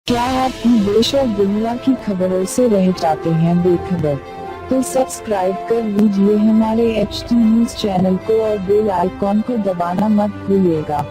क्या आप देश और दुनिया की खबरों से रह जाते हैं बेखबर? तो सब्सक्राइब कर लीजिए हमारे HT न्यूज चैनल को और बेल आइकॉन को दबाना मत भूलिएगा।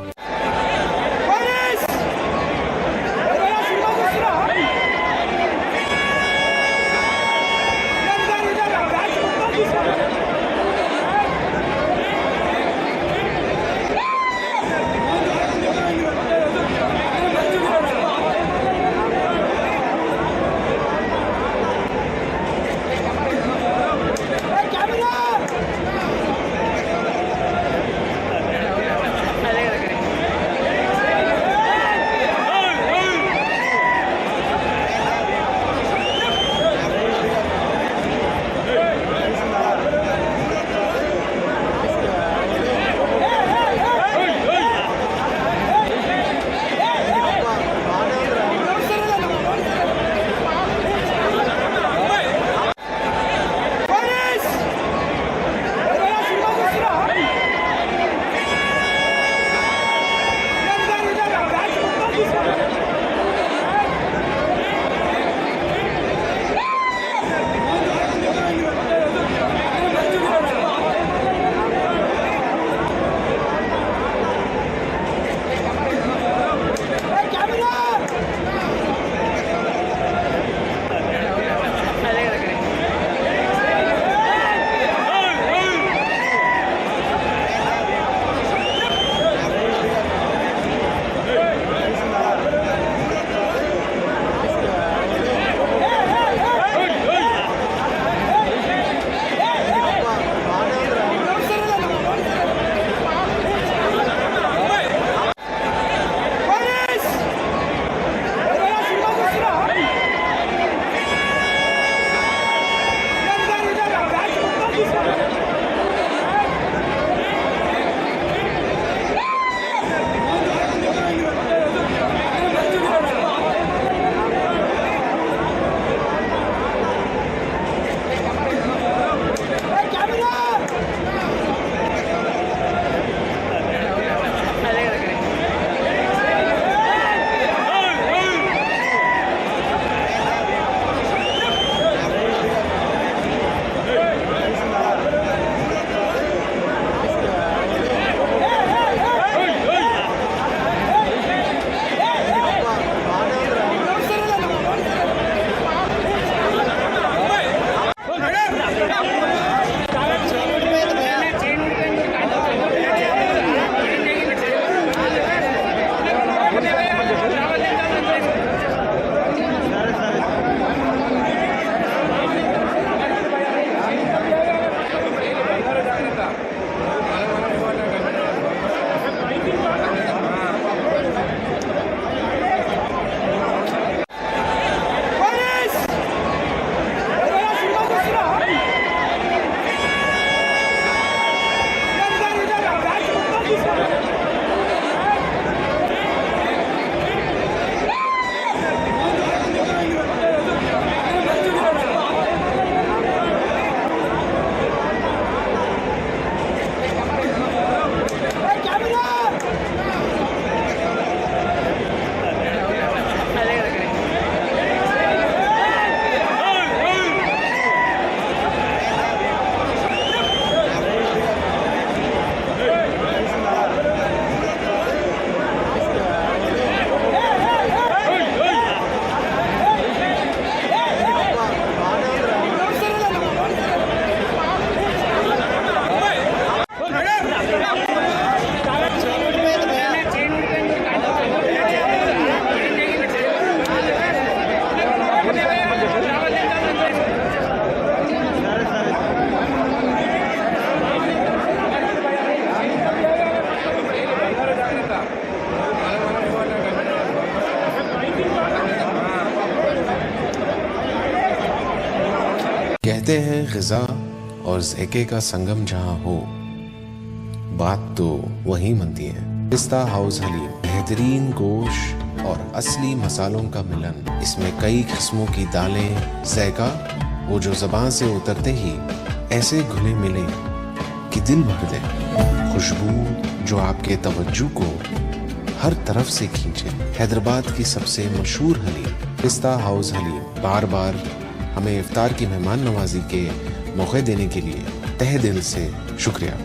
कहते हैं ग़िज़ा और ज़ैक़े का संगम जहाँ हो, बात तो वही बनती है। पिस्ता हाउस हलीम, बेहतरीन गोश्त और असली मसालों का मिलन। इसमें कई किस्मों की दालें, ज़ैक़ा वो जो ज़बान से उतरते ही ऐसे घुले मिले कि दिल भर दे। खुशबू जो आपके तवज्जो को हर तरफ से खींचे। हैदराबाद की सबसे मशहूर हलीम पिस्ता हाउस हलीम बार बार हमें इफ्तार की मेहमान नवाजी के मौके देने के लिए तहे दिल से शुक्रिया।